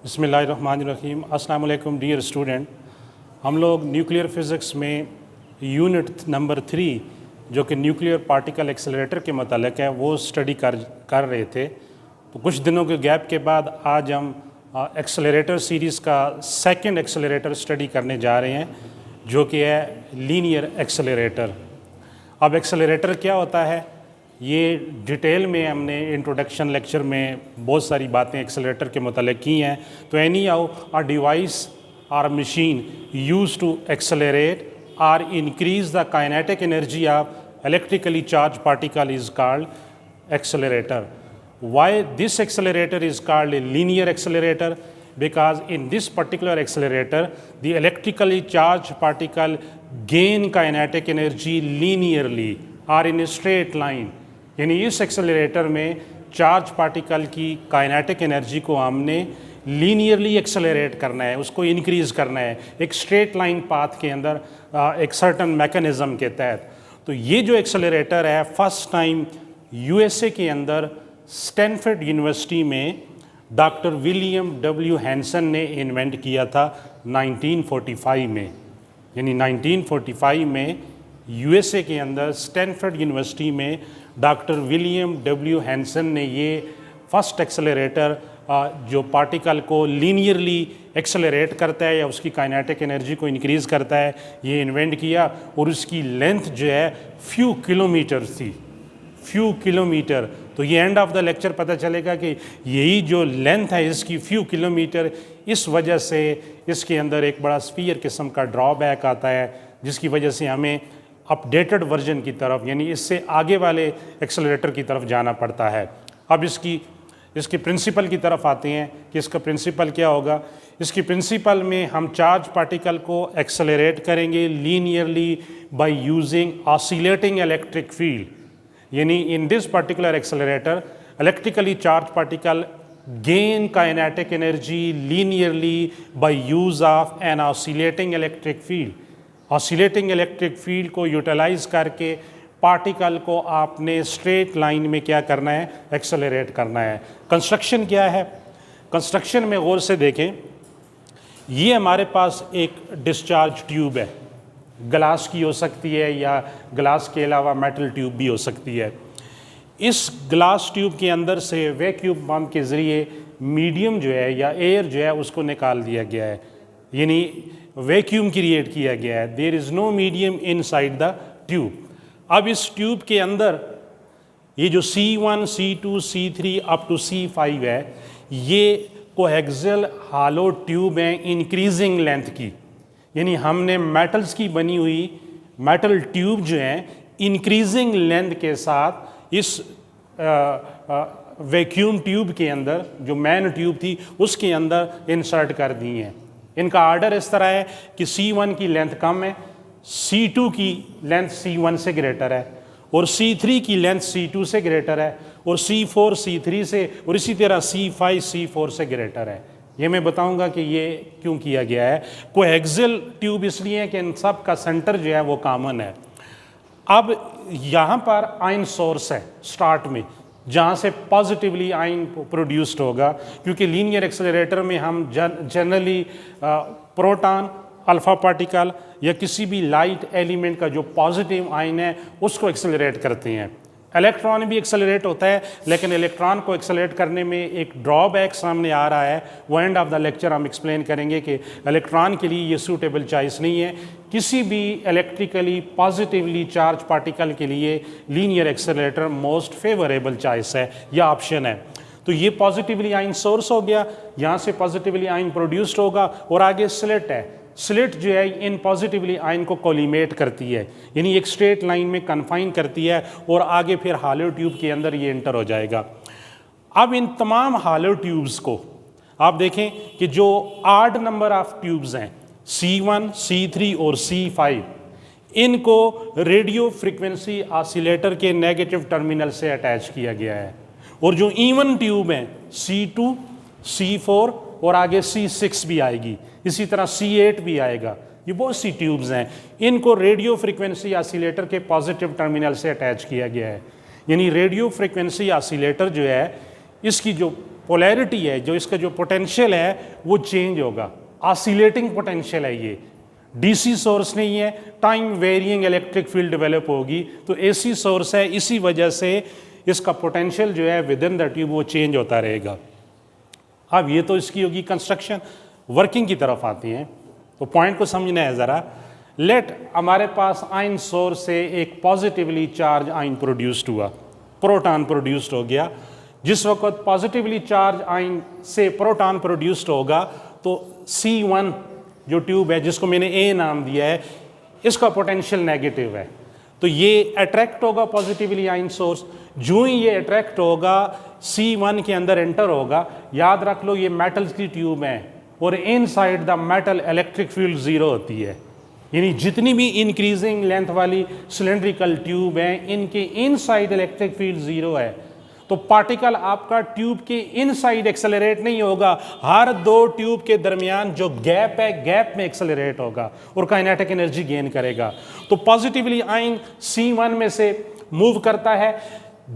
बिस्मिल्लाहिर्रहमानिर्रहीम। अस्सलाम वालेकुम डियर स्टूडेंट। हम लोग न्यूक्लियर फ़िज़िक्स में यूनिट नंबर 3 जो कि न्यूक्लियर पार्टिकल एक्सेलरेटर के मतलब है वो स्टडी कर रहे थे। तो कुछ दिनों के गैप के बाद आज हम एक्सेलरेटर सीरीज़ का सेकंड एक्सेलरेटर स्टडी करने जा रहे हैं जो कि है लीनियर एक्सेलरेटर। अब एक्सेलरेटर क्या होता है ये डिटेल में हमने इंट्रोडक्शन लेक्चर में बहुत सारी बातें एक्सेलरेटर के मतलब की हैं। तो एनी हाउ अ डिवाइस और मशीन यूज टू एक्सेलरेट और increase the kinetic energy of electrically charged particle is called accelerator. Why this accelerator is called a linear accelerator? Because in this particular accelerator the electrically charged particle gain kinetic energy linearly or in a straight line. यानी इस accelerator में charge particle की kinetic energy को हमने linearly accelerate करना है, उसको increase करना है एक स्ट्रेट लाइन पाथ के अंदर एक सर्टन मैकेनिज़्म के तहत। तो ये जो एक्सेलरेटर है फर्स्ट टाइम यूएसए के अंदर स्टैनफोर्ड यूनिवर्सिटी में डॉक्टर विलियम डब्ल्यू हैंसन ने इन्वेंट किया था 1945 में। यानी 1945 में यूएसए के अंदर स्टैनफोर्ड यूनिवर्सिटी में डॉक्टर विलियम डब्ल्यू हैंसन ने ये फर्स्ट एक्सेलरेटर जो पार्टिकल को लीनियरली एक्सेलरेट करता है या उसकी काइनेटिक एनर्जी को इंक्रीज़ करता है ये इन्वेंट किया। और उसकी लेंथ जो है फ्यू किलोमीटर थी, फ्यू किलोमीटर। तो ये एंड ऑफ द लेक्चर पता चलेगा कि यही जो लेंथ है इसकी फ्यू किलोमीटर, इस वजह से इसके अंदर एक बड़ा स्फीयर किस्म का ड्रॉबैक आता है जिसकी वजह से हमें अपडेटेड वर्जन की तरफ यानी इससे आगे वाले एक्सेलरेटर की तरफ जाना पड़ता है। अब इसके प्रिंसिपल की तरफ आते हैं कि इसका प्रिंसिपल क्या होगा। इसकी प्रिंसिपल में हम चार्ज पार्टिकल को एक्सेलरेट करेंगे linearly by using oscillating electric field. यानी in this particular accelerator electrically charge particle gain kinetic energy linearly by use of an oscillating electric field. Oscillating electric field को utilize करके particle को आपने straight line में क्या करना है, accelerate करना है। कंस्ट्रक्शन क्या है, कंस्ट्रक्शन में गौर से देखें। ये हमारे पास एक डिस्चार्ज ट्यूब है, ग्लास की हो सकती है या ग्लास के अलावा मेटल ट्यूब भी हो सकती है। इस ग्लास ट्यूब के अंदर से वैक्यूम पंप के ज़रिए मीडियम जो है या एयर जो है उसको निकाल दिया गया है, यानी वैक्यूम क्रिएट किया गया है। There is no medium inside the tube. अब इस ट्यूब के अंदर ये जो C1, C2, C3 up to C5 है ये कोएक्सियल हालो ट्यूब है इंक्रीजिंग लेंथ की। यानी हमने मेटल्स की बनी हुई मेटल ट्यूब जो है इंक्रीजिंग लेंथ के साथ इस वैक्यूम ट्यूब के अंदर जो मेन ट्यूब थी उसके अंदर इंसर्ट कर दी हैं। इनका आर्डर इस तरह है कि C1 की लेंथ कम है, C2 की लेंथ C1 से ग्रेटर है और C3 की लेंथ C2 से ग्रेटर है और C4 C3 से और इसी तरह C5 C4 से ग्रेटर है। ये मैं बताऊंगा कि ये क्यों किया गया है। कोएक्सियल ट्यूब इसलिए है कि इन सब का सेंटर जो है वो कॉमन है। अब यहाँ पर आयन सोर्स है स्टार्ट में जहाँ से पॉजिटिवली आयन प्रोड्यूस्ड होगा, क्योंकि लीनियर एक्सेलरेटर में हम जनरली प्रोटॉन, अल्फा पार्टिकल या किसी भी लाइट एलिमेंट का जो पॉजिटिव आयन है उसको एक्सेलरेट करते हैं। इलेक्ट्रॉन भी एक्सेलरेट होता है लेकिन इलेक्ट्रॉन को एक्सेलरेट करने में एक ड्रॉबैक सामने आ रहा है। वो एंड ऑफ द लेक्चर हम एक्सप्लेन करेंगे कि इलेक्ट्रॉन के लिए ये सूटेबल चॉइस नहीं है। किसी भी इलेक्ट्रिकली पॉजिटिवली चार्ज पार्टिकल के लिए linear accelerator most favourable choice है या ऑप्शन है। तो ये पॉजिटिवली आयन सोर्स हो गया, यहाँ से पॉजिटिवली आयन प्रोड्यूस्ड होगा और आगे स्लिट है। स्लिट जो है इन पॉजिटिवली आयन को कोलिमेट करती है, यानी एक स्ट्रेट लाइन में कन्फाइन करती है और आगे फिर हालो ट्यूब के अंदर ये एंटर हो जाएगा। अब इन तमाम हालो ट्यूब्स को आप देखें कि जो आड नंबर ऑफ ट्यूब्स हैं C1, C3 और C5 इनको रेडियो फ्रीक्वेंसी ऑसिलेटर के नेगेटिव टर्मिनल से अटैच किया गया है और जो इवन ट्यूब हैं C2, C4 और आगे C6 भी आएगी, इसी तरह C8 भी आएगा। ये बहुत सी ट्यूब्स हैं, इनको रेडियो फ्रीक्वेंसी ऑसिलेटर के पॉजिटिव टर्मिनल से अटैच किया गया है। यानी रेडियो फ्रीक्वेंसी ऑसिलेटर जो है इसकी जो पोलैरिटी है, जो इसका जो पोटेंशियल है वो चेंज होगा। ऑसिलेटिंग पोटेंशियल है ये, डीसी सोर्स नहीं है, टाइम वेरिइंग इलेक्ट्रिक फील्ड डेवलप होगी, तो एसी सोर्स है, इसी वजह से इसका पोटेंशियल जो है विद इन द ट्यूब वो चेंज होता रहेगा। अब ये तो इसकी होगी कंस्ट्रक्शन। वर्किंग की तरफ आती हैं, तो पॉइंट को समझना है ज़रा। लेट हमारे पास आयन सोर्स से एक पॉजिटिवली चार्ज आयन प्रोड्यूस्ड हुआ, प्रोटॉन प्रोड्यूस्ड हो गया। जिस वक्त पॉजिटिवली चार्ज आयन से प्रोटॉन प्रोड्यूस्ड होगा तो C1 जो ट्यूब है, जिसको मैंने A नाम दिया है, इसका पोटेंशियल नेगेटिव है, तो ये अट्रैक्ट होगा पॉजिटिवली आयन सोर्स। जो ही ये अट्रैक्ट होगा C1 के अंदर एंटर होगा। याद रख लो ये मेटल्स की ट्यूब है और inside the metal electric field zero होती है, यानी जितनी भी इंक्रीजिंग लेंथ वाली सिलेंड्रिकल ट्यूब हैं इनके इनसाइड इलेक्ट्रिक फील्ड जीरो है। तो पार्टिकल आपका ट्यूब के इनसाइड एक्सेलरेट नहीं होगा, हर दो ट्यूब के दरमियान जो गैप है गैप में एक्सेलरेट होगा और काइनेटिक एनर्जी गेन करेगा। तो पॉजिटिवली आयन C1 में से मूव करता है।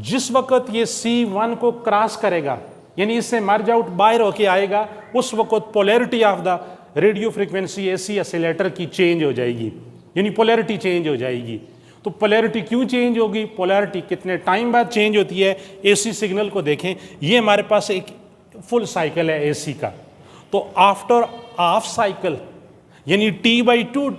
जिस वक्त ये C1 को क्रॉस करेगा, यानी इससे मर्ज आउट बाहर होके आएगा, उस वक्त polarity of the radio frequency AC oscillator की चेंज हो जाएगी, यानी पोलैरिटी चेंज हो जाएगी। तो पोलैरिटी क्यों चेंज होगी, पोलैरिटी कितने टाइम बाद चेंज होती है। एसी सिग्नल को देखें, ये हमारे पास एक फुल साइकिल है एसी का, तो आफ्टर हाफ साइकिल यानी T/2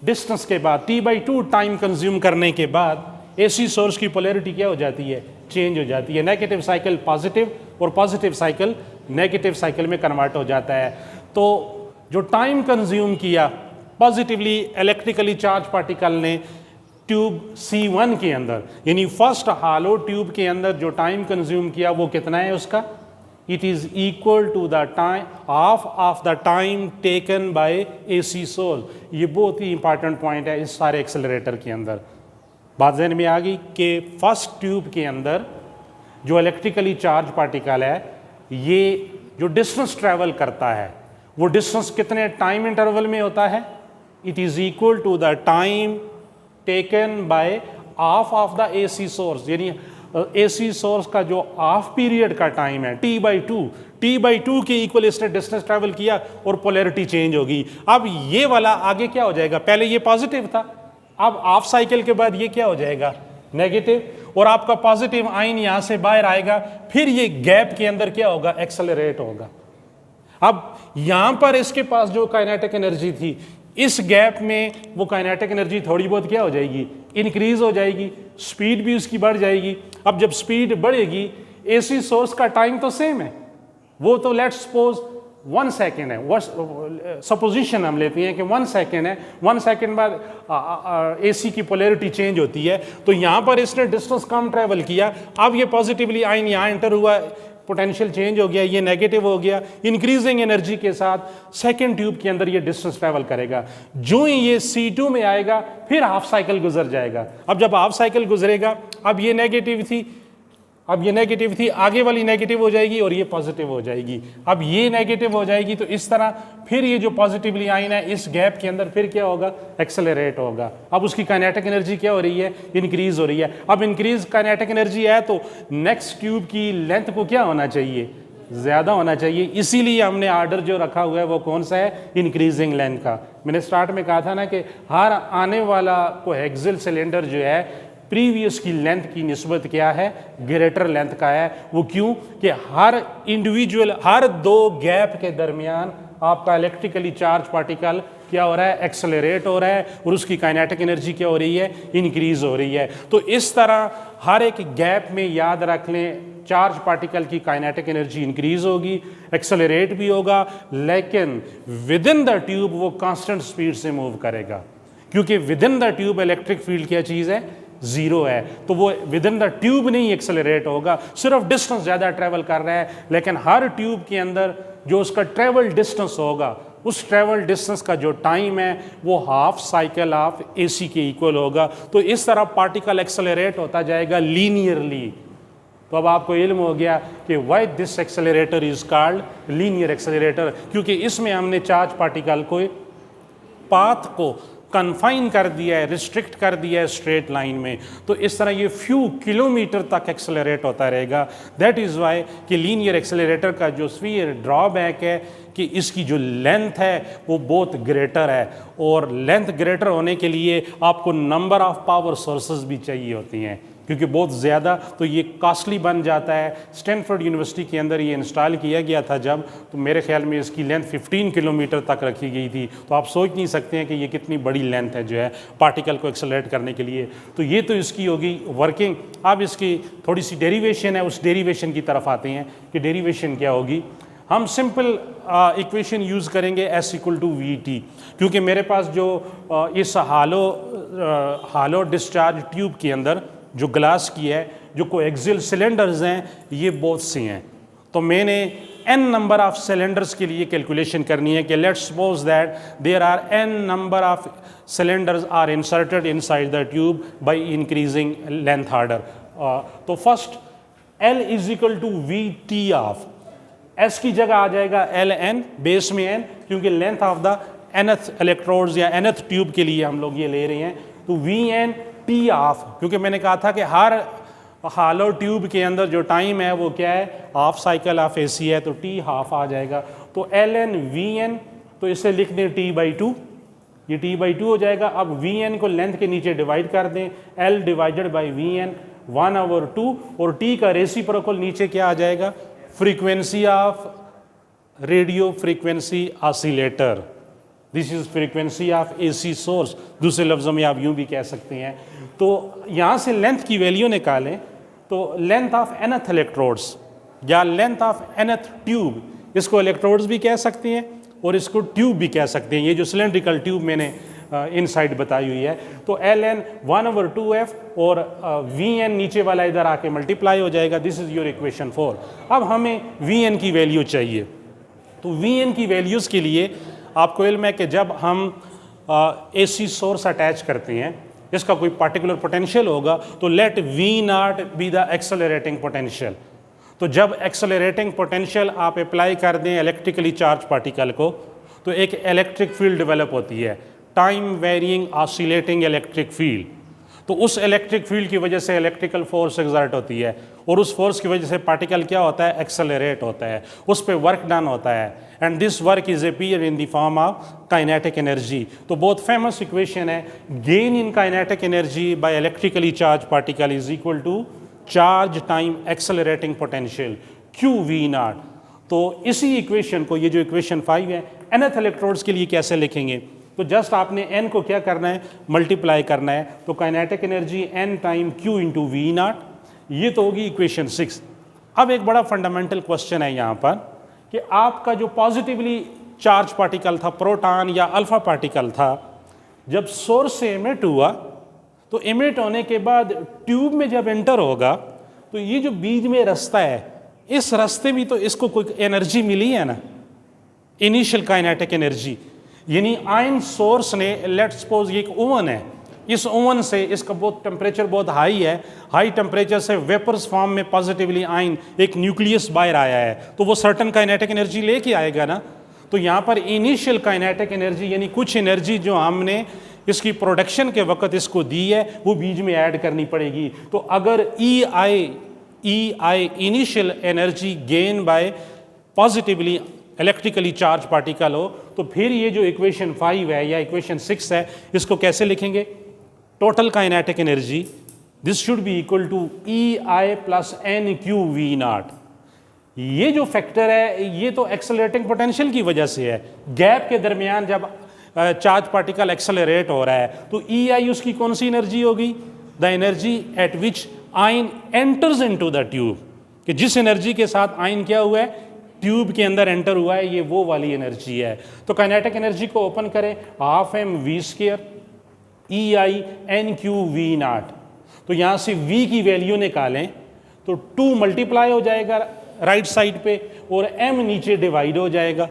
डिस्टेंस के बाद, T/2 टाइम कंज्यूम करने के बाद एसी सोर्स की पोलैरिटी क्या हो जाती है, चेंज हो जाती है। नेगेटिव साइकिल पॉजिटिव और पॉजिटिव साइकिल नेगेटिव साइकिल में कन्वर्ट हो जाता है। तो जो टाइम कंज्यूम किया पॉजिटिवली इलेक्ट्रिकली चार्ज पार्टिकल ने ट्यूब C1 के अंदर, यानी फर्स्ट हालो ट्यूब के अंदर जो टाइम कंज्यूम किया वो कितना है उसका, it is equal to the time half of the time taken by AC source. ये बहुत ही इंपॉर्टेंट पॉइंट है इस सारे एक्सेलरेटर के अंदर। बात ज़हन में आ गई कि फर्स्ट ट्यूब के अंदर जो इलेक्ट्रिकली चार्ज पार्टिकल है, ये जो डिस्टेंस ट्रैवल करता है वो डिस्टेंस कितने टाइम इंटरवल में होता है, it is equal to the time taken by half of the AC source, यानी एसी सोर्स का जो हाफ पीरियड का टाइम है T/2 के इक्वल इसने डिस्टेंस ट्रैवल किया और पोलैरिटी चेंज होगी। अब ये वाला आगे क्या हो जाएगा, पहले ये पॉजिटिव था, अब हाफ साइकिल के बाद ये क्या हो जाएगा, नेगेटिव, और आपका पॉजिटिव आयन यहां से बाहर आएगा, फिर ये गैप के अंदर क्या होगा, एक्सेलरेट होगा। अब यहां पर इसके पास जो काइनेटिक एनर्जी थी, इस गैप में वो काइनेटिक एनर्जी थोड़ी बहुत क्या हो जाएगी, इंक्रीज हो जाएगी, स्पीड भी उसकी बढ़ जाएगी। अब जब स्पीड बढ़ेगी, एसी सोर्स का टाइम तो सेम है, वो तो लेट्स सपोज 1 सेकेंड है, सपोजिशन हम लेते हैं कि 1 सेकेंड है, 1 सेकेंड बाद एसी की पोलैरिटी चेंज होती है। तो यहाँ पर इसने डिस्टेंस कम ट्रैवल किया, अब ये पॉजिटिवली आयन यहाँ एंटर हुआ, पोटेंशियल चेंज हो गया, ये नेगेटिव हो गया। इंक्रीजिंग एनर्जी के साथ सेकेंड ट्यूब के अंदर ये डिस्टेंस ट्रैवल करेगा। जो ही ये C2 में आएगा फिर हाफ साइकिल गुजर जाएगा। अब जब हाफ साइकिल गुजरेगा, अब ये नेगेटिव थी, अब ये नेगेटिव थी, आगे वाली नेगेटिव हो जाएगी और ये पॉजिटिव हो जाएगी। अब ये नेगेटिव हो जाएगी, तो इस तरह फिर ये जो पॉजिटिवली आयन है इस गैप के अंदर फिर क्या होगा, एक्सेलरेट होगा। अब उसकी काइनेटिक एनर्जी क्या हो रही है, इंक्रीज हो रही है। अब इंक्रीज काइनेटिक एनर्जी है तो नेक्स्ट ट्यूब की लेंथ को क्या होना चाहिए, ज़्यादा होना चाहिए। इसीलिए हमने आर्डर जो रखा हुआ है वो कौन सा है, इंक्रीजिंग लेंथ का। मैंने स्टार्ट में कहा था ना कि हर आने वाला कोएक्सियल सिलेंडर जो है प्रीवियस की लेंथ की निस्बत क्या है, ग्रेटर लेंथ का है। वो क्यों कि हर इंडिविजुअल, हर दो गैप के दरमियान आपका इलेक्ट्रिकली चार्ज पार्टिकल क्या हो रहा है, एक्सेलरेट हो रहा है, और उसकी काइनेटिक एनर्जी क्या हो रही है, इंक्रीज हो रही है। तो इस तरह हर एक गैप में याद रख लें, चार्ज पार्टिकल की काइनेटिक एनर्जी इंक्रीज होगी, एक्सेलरेट भी होगा, लेकिन विद इन द ट्यूब वो कांस्टेंट स्पीड से मूव करेगा, क्योंकि with in the tube electric field क्या चीज़ है, जीरो है। तो वो विद इन द ट्यूब नहीं एक्सेलरेट होगा, सिर्फ डिस्टेंस ज़्यादा ट्रैवल कर रहा है, लेकिन हर ट्यूब के अंदर जो उसका ट्रैवल डिस्टेंस होगा, उस ट्रैवल डिस्टेंस का जो टाइम है वो हाफ साइकिल ऑफ एसी के इक्वल होगा। तो इस तरह पार्टिकल एक्सेलरेट होता जाएगा लीनियरली। तो अब आपको इल्म हो गया कि why this accelerator is called linear accelerator, क्योंकि इसमें हमने चार्ज पार्टिकल को पाथ को कन्फाइन कर दिया है, रिस्ट्रिक्ट कर दिया है स्ट्रेट लाइन में, तो इस तरह ये फ्यू किलोमीटर तक एक्सेलरेट होता रहेगा। दैट इज़ वाई कि लीनियर एक्सेलरेटर का जो स्फीयर ड्रॉबैक है कि इसकी जो लेंथ है वो बहुत ग्रेटर है, और लेंथ ग्रेटर होने के लिए आपको नंबर ऑफ पावर सोर्सेज भी चाहिए होती हैं, क्योंकि बहुत ज़्यादा तो ये कॉस्टली बन जाता है। स्टैनफोर्ड यूनिवर्सिटी के अंदर ये इंस्टॉल किया गया था जब, तो मेरे ख्याल में इसकी लेंथ 15 किलोमीटर तक रखी गई थी। तो आप सोच नहीं सकते हैं कि ये कितनी बड़ी लेंथ है जो है पार्टिकल को एक्सेलरेट करने के लिए। तो ये तो इसकी होगी वर्किंग। अब इसकी थोड़ी सी डेरिवेशन है, उस डेरिवेशन की तरफ आते हैं कि डेरिवेशन क्या होगी। हम सिंपल इक्वेशन यूज़ करेंगे S इक्वल टू VT, क्योंकि मेरे पास जो इस हालो डिस्चार्ज ट्यूब के अंदर जो ग्लास की है, जो कोएक्सियल सिलेंडर्स हैं, ये बहुत से हैं। तो मैंने n नंबर ऑफ सिलेंडर्स के लिए कैलकुलेशन करनी है कि let's suppose that there are n number of cylinders are inserted inside the tube by increasing length order. तो first L is equal to VT of S की जगह आ जाएगा Ln, बेस में n, क्योंकि length of the nth electrodes या nth tube के लिए हम लोग ये ले रहे हैं। तो Vn T ऑफ, क्योंकि मैंने कहा था कि हर हालो ट्यूब के अंदर जो टाइम है वो क्या है, हाफ साइकिल ऑफ AC है, तो T हाफ आ जाएगा। तो Ln Vn, तो इसे लिख दें T/2, ये T/2 हो जाएगा। अब Vn को लेंथ के नीचे डिवाइड कर दें, L डिवाइडेड बाई Vn 1/2, और T का रेसिप्रोकल नीचे क्या आ जाएगा, frequency of radio frequency oscillator. This is frequency of AC source, दूसरे लफ्ज़ों में आप यूं भी कह सकते हैं। तो यहाँ से लेंथ की वैल्यू निकालें, तो लेंथ ऑफ nth इलेक्ट्रोड्स या लेंथ ऑफ nth ट्यूब, इसको इलेक्ट्रोड्स भी कह सकते हैं और इसको ट्यूब भी कह सकते हैं। ये जो सिलेंड्रिकल ट्यूब मैंने इनसाइड बताई हुई है, तो Ln 1/2f और Vn नीचे वाला इधर आके मल्टीप्लाई हो जाएगा। This is your equation 4। अब हमें Vn की वैल्यू चाहिए, तो Vn की वैल्यूज़ के लिए आपको इल्म है कि जब हम AC सोर्स अटैच करते हैं, इसका कोई पार्टिकुलर पोटेंशियल होगा, तो let V0 be the accelerating potential. तो जब एक्सेलरेटिंग पोटेंशियल आप अप्लाई कर दें इलेक्ट्रिकली चार्ज पार्टिकल को, तो एक इलेक्ट्रिक फील्ड डेवलप होती है, time varying oscillating electric field. तो उस इलेक्ट्रिक फील्ड की वजह से इलेक्ट्रिकल फोर्स एक्सर्ट होती है, और उस फोर्स की वजह से पार्टिकल क्या होता है, एक्सेलरेट होता है, उस पर वर्क डन होता है, and this work is appear in the form of kinetic energy. तो बहुत फेमस इक्वेशन है, gain in kinetic energy by electrically charge particle is equal to charge time accelerating potential QV0। तो इसी equation को, ये जो इक्वेशन 5 है, nth electrodes के लिए कैसे लिखेंगे, तो जस्ट आपने n को क्या करना है, मल्टीप्लाई करना है। तो kinetic energy n time Q into V0, ये तो होगी इक्वेशन 6। अब एक बड़ा फंडामेंटल क्वेश्चन है यहाँ पर कि आपका जो पॉजिटिवली चार्ज पार्टिकल था, प्रोटॉन या अल्फा पार्टिकल था, जब सोर्स से एमिट हुआ, तो एमिट होने के बाद ट्यूब में जब एंटर होगा, तो ये जो बीच में रास्ता है, इस रास्ते में तो इसको कोई एनर्जी मिली है ना, इनिशियल काइनेटिक एनर्जी। यानी आयन सोर्स ने, लेट्स सपोज ये एक ओवन है, इस ओवन से इसका बहुत टेम्परेचर बहुत हाई है, हाई टेम्परेचर से वेपर्स फॉर्म में पॉजिटिवली आयन एक न्यूक्लियस बाहर आया है, तो वो सर्टन काइनेटिक एनर्जी लेके आएगा ना। तो यहाँ पर इनिशियल काइनेटिक एनर्जी यानी कुछ एनर्जी जो हमने इसकी प्रोडक्शन के वक्त इसको दी है, वो बीच में ऐड करनी पड़ेगी। तो अगर EI initial energy gain by positively electrically charge particle हो, तो फिर ये जो इक्वेशन 5 है या इक्वेशन 6 है, इसको कैसे लिखेंगे, total kinetic energy, this should be equal to EI plus NQV0। ये जो फैक्टर है, ये तो एक्सेलरेटिंग पोटेंशियल की वजह से है। गैप के दरमियान जब चार्ज पार्टिकल एक्सेलरेट हो रहा है, तो EI उसकी कौन सी एनर्जी होगी, the energy at which ion enters into the tube, कि जिस एनर्जी के साथ आयन क्या हुआ है, ट्यूब के अंदर एंटर हुआ है, ये वो वाली एनर्जी है। तो काइनेटिक एनर्जी को ओपन करें, हाफ mv² EI NQV0। तो यहाँ से V की वैल्यू निकालें, तो 2 मल्टीप्लाई हो जाएगा राइट साइड पे, और m नीचे डिवाइड हो जाएगा।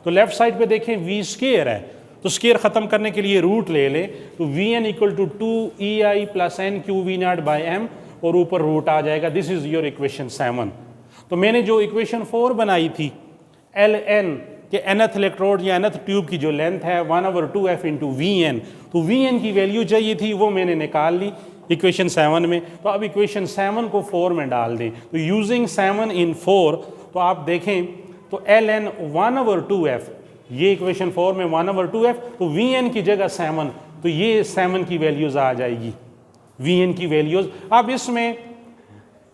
तो लेफ्ट साइड पे देखें V² है, तो स्केयर ख़त्म करने के लिए रूट ले लें, तो Vn equal to 2 EI plus NQV0 by m, और ऊपर रूट आ जाएगा। This is your equation 7। तो मैंने जो इक्वेशन 4 बनाई थी, Ln कि nth इलेक्ट्रोड या nth ट्यूब की जो लेंथ है 1/2f इंटू Vn, तो Vn की वैल्यू चाहिए थी, वो मैंने निकाल ली इक्वेशन 7 में। तो अब इक्वेशन 7 को 4 में डाल दें, तो यूजिंग 7 इन 4, तो आप देखें तो ln 1/2f, ये इक्वेशन 4 में 1/2f, तो Vn की जगह 7, तो ये 7 की वैल्यूज़ आ जाएगी, Vn की वैल्यूज़। अब इसमें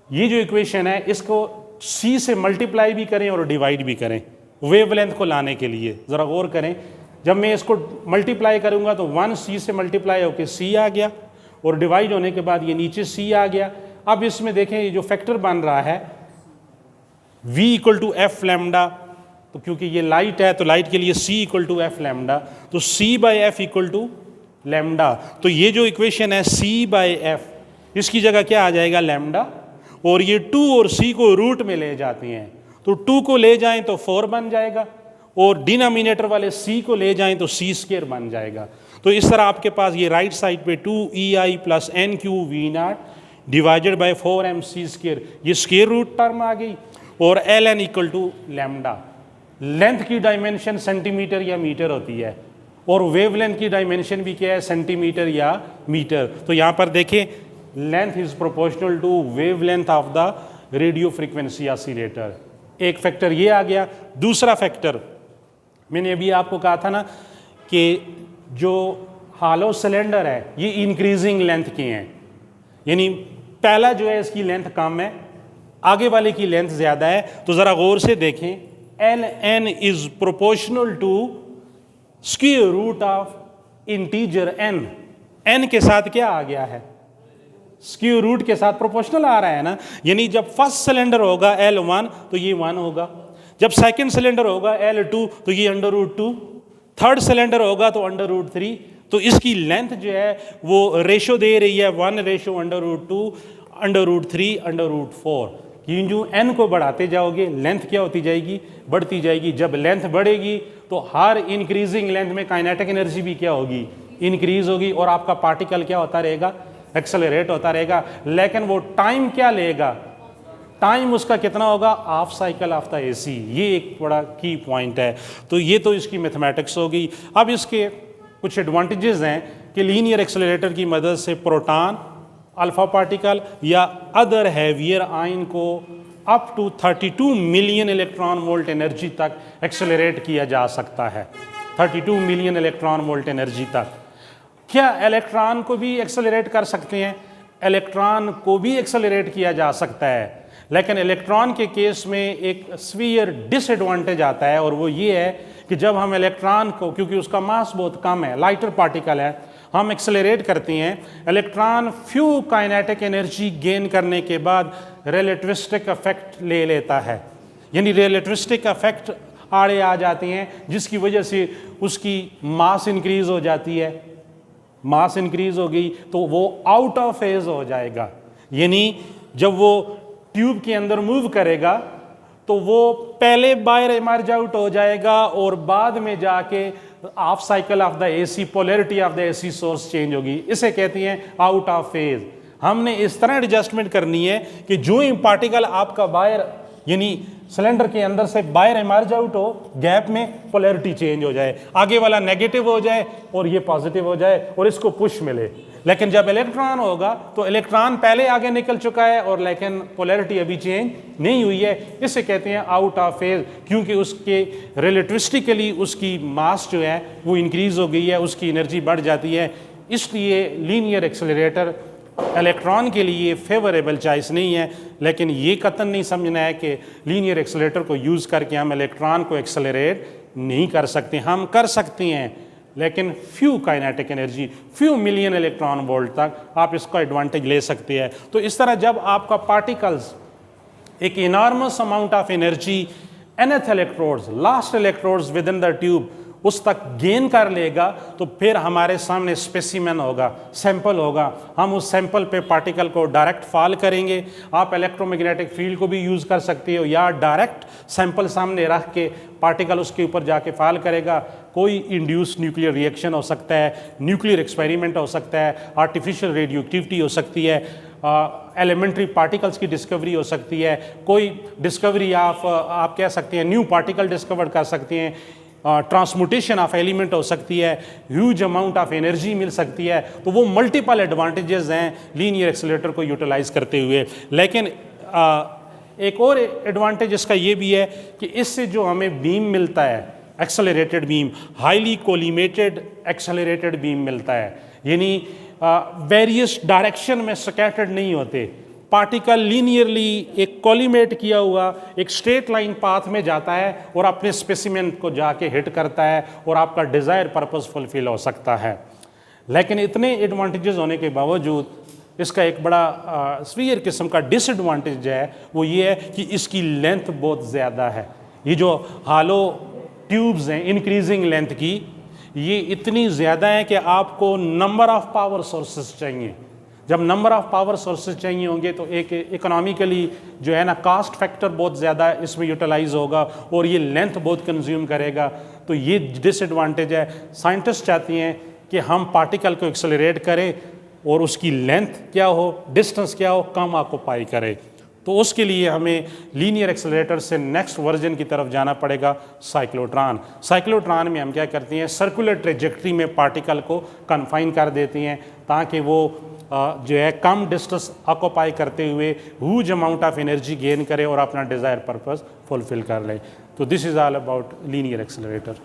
ये जो इक्वेशन है इसको C से मल्टीप्लाई भी करें और डिवाइड भी करें वेवलेंथ को लाने के लिए। ज़रा गौर करें, जब मैं इसको मल्टीप्लाई करूंगा तो 1 C से मल्टीप्लाई होकर C आ गया, और डिवाइड होने के बाद ये नीचे C आ गया। अब इसमें देखें ये जो फैक्टर बन रहा है V = f लैम्डा, तो क्योंकि ये लाइट है तो लाइट के लिए C = f लैम्डा, तो C/f = लैम्डा। तो ये जो इक्वेशन है C/f, इसकी जगह क्या आ जाएगा, लैम्डा, और ये 2 और C को रूट में ले जाते हैं, तो 2 को ले जाएं तो 4 बन जाएगा, और डिनोमिनेटर वाले C को ले जाएं तो C² बन जाएगा। तो इस तरह आपके पास ये राइट साइड पे 2EI + NQV0 divided by 4mc², ये स्क्वायर रूट टर्म आ गई, और ln = लैम्डा। लेंथ की डायमेंशन सेंटीमीटर या मीटर होती है, और वेवलेंथ की डायमेंशन भी क्या है, सेंटीमीटर या मीटर। तो यहाँ पर देखें length is proportional to wavelength of the radio frequency oscillator. एक फैक्टर ये आ गया। दूसरा फैक्टर मैंने अभी आपको कहा था ना कि जो हालो सिलेंडर है ये इंक्रीजिंग लेंथ के हैं, यानी पहला जो है इसकी लेंथ कम है, आगे वाले की लेंथ ज़्यादा है। तो ज़रा गौर से देखें, ln is proportional to square root of integer n के साथ क्या आ गया है, स्क्वायर रूट के साथ प्रोपोर्शनल आ रहा है ना। यानी जब फर्स्ट सिलेंडर होगा L1 तो ये 1 होगा, जब सेकंड सिलेंडर होगा L2 तो ये √2, थर्ड सिलेंडर होगा तो √3। तो इसकी लेंथ जो है वो रेशो दे रही है 1:√2, √3, √4। यूं n को बढ़ाते जाओगे लेंथ क्या होती जाएगी, बढ़ती जाएगी। जब लेंथ बढ़ेगी तो हर इंक्रीजिंग लेंथ में काइनेटिक एनर्जी भी क्या होगी, इंक्रीज होगी, और आपका पार्टिकल क्या होता रहेगा, एक्सेलरेट होता रहेगा। लेकिन वो टाइम क्या लेगा, टाइम उसका कितना होगा, half cycle of the AC. ये एक बड़ा की पॉइंट है। तो ये तो इसकी मैथमेटिक्स होगी। अब इसके कुछ एडवांटेजेस हैं कि लीनियर एक्सेलरेटर की मदद से प्रोटॉन, अल्फा पार्टिकल या अदर हैवियर आयन को up to 32 million electron volt energy तक एक्सेलरेट किया जा सकता है। 32 मिलियन इलेक्ट्रॉन वोल्ट एनर्जी तक। क्या इलेक्ट्रॉन को भी एक्सेलरेट कर सकते हैं? इलेक्ट्रॉन को भी एक्सेलरेट किया जा सकता है, लेकिन इलेक्ट्रॉन के केस में एक सीवियर डिसएडवांटेज आता है, और वो ये है कि जब हम इलेक्ट्रॉन को, क्योंकि उसका मास बहुत कम है, लाइटर पार्टिकल है, हम एक्सेलरेट करते हैं, electron few kinetic energy gain करने के बाद रिलेटिविस्टिक इफेक्ट ले लेता है, यानी रिलेटिविस्टिक इफेक्ट आड़े आ जाते हैं, जिसकी वजह से उसकी मास इंक्रीज हो जाती है। मास इंक्रीज हो गई तो वो आउट ऑफ फेज हो जाएगा, यानी जब वो ट्यूब के अंदर मूव करेगा तो वो पहले बाहर इमर्ज आउट हो जाएगा, और बाद में जाके half cycle of the AC, polarity of the AC source change होगी। इसे कहते हैं आउट ऑफ फेज। हमने इस तरह एडजस्टमेंट करनी है कि जो ही पार्टिकल आपका बाहर, यानी सिलेंडर के अंदर से बाहर इमर्ज आउट हो, गैप में पोलैरिटी चेंज हो जाए, आगे वाला नेगेटिव हो जाए और ये पॉजिटिव हो जाए, और इसको पुश मिले। लेकिन जब इलेक्ट्रॉन होगा तो इलेक्ट्रॉन पहले आगे निकल चुका है, और लेकिन पोलैरिटी अभी चेंज नहीं हुई है। इसे कहते हैं आउट ऑफ फेज, क्योंकि उसके रिलेटिविस्टिकली उसकी मास जो है वो इंक्रीज हो गई है, उसकी एनर्जी बढ़ जाती है। इसलिए लीनियर एक्सेलरेटर इलेक्ट्रॉन के लिए फेवरेबल चॉइस नहीं है। लेकिन ये कतन नहीं समझना है कि लीनियर एक्सेलरेटर को यूज़ करके हम इलेक्ट्रॉन को एक्सेलरेट नहीं कर सकते। हम कर सकते हैं, लेकिन few kinetic energy, few million electron volt तक आप इसका एडवांटेज ले सकते हैं। तो इस तरह जब आपका पार्टिकल्स एक enormous amount of energy nth electrodes, last electrodes with in the tube, उस तक गेन कर लेगा तो फिर हमारे सामने स्पेसिमेन होगा, सैंपल होगा। हम उस सैंपल पे पार्टिकल को डायरेक्ट फॉल करेंगे। आप इलेक्ट्रोमैग्नेटिक फील्ड को भी यूज़ कर सकते हो या डायरेक्ट सैंपल सामने रख के पार्टिकल उसके ऊपर जाके फॉल करेगा। कोई इंड्यूस न्यूक्लियर रिएक्शन हो सकता है, न्यूक्लियर एक्सपेरिमेंट हो सकता है, आर्टिफिशियल रेडियोएक्टिविटी हो सकती है, एलिमेंट्री पार्टिकल्स की डिस्कवरी हो सकती है, कोई डिस्कवरी आप कह सकते हैं न्यू पार्टिकल डिस्कवर कर सकते हैं, ट्रांसमुटेशन ऑफ एलिमेंट हो सकती है, ह्यूज अमाउंट ऑफ एनर्जी मिल सकती है। तो वो मल्टीपल एडवांटेजेस हैं लीनियर एक्सेलरेटर को यूटिलाइज करते हुए। लेकिन एक और एडवांटेज इसका ये भी है कि इससे जो हमें बीम मिलता है, accelerated beam, highly collimated accelerated beam मिलता है, यानी वेरियस डायरेक्शन में स्कैटर्ड नहीं होते। पार्टिकल लीनियरली एक कोलिमेट किया हुआ एक स्ट्रेट लाइन पाथ में जाता है और अपने स्पेसिमेन को जाके हिट करता है और आपका डिज़ायर पर्पस फुलफिल हो सकता है। लेकिन इतने एडवांटेजेस होने के बावजूद इसका एक बड़ा स्वीयर किस्म का डिसएडवांटेज है, वो ये है कि इसकी लेंथ बहुत ज़्यादा है। ये जो हालो ट्यूब्स हैं इंक्रीजिंग लेंथ की, ये इतनी ज़्यादा है कि आपको नंबर ऑफ पावर सोर्सेस चाहिए। जब नंबर ऑफ पावर सोर्सेज चाहिए होंगे तो एक इकोनॉमिकली जो है ना कास्ट फैक्टर बहुत ज़्यादा इसमें यूटिलाइज होगा और ये लेंथ बहुत कंज्यूम करेगा। तो ये डिसएडवांटेज है। साइंटिस्ट चाहती हैं कि हम पार्टिकल को एक्सेलरेट करें और उसकी लेंथ क्या हो, डिस्टेंस क्या हो, कम ऑक्यूपाई करे। तो उसके लिए हमें लीनियर एक्सेलरेटर से नेक्स्ट वर्जन की तरफ जाना पड़ेगा, साइक्लोट्रॉन। साइक्लोट्रॉन में हम क्या करते हैं, सर्कुलर ट्रेजेक्ट्री में पार्टिकल को कन्फाइन कर देते हैं ताकि वो जो है कम डिस्टेंस ऑक्यूपाई करते हुए huge amount of energy gain करे और अपना डिज़ायर पर्पस फुलफिल कर ले। तो this is all about linear accelerator.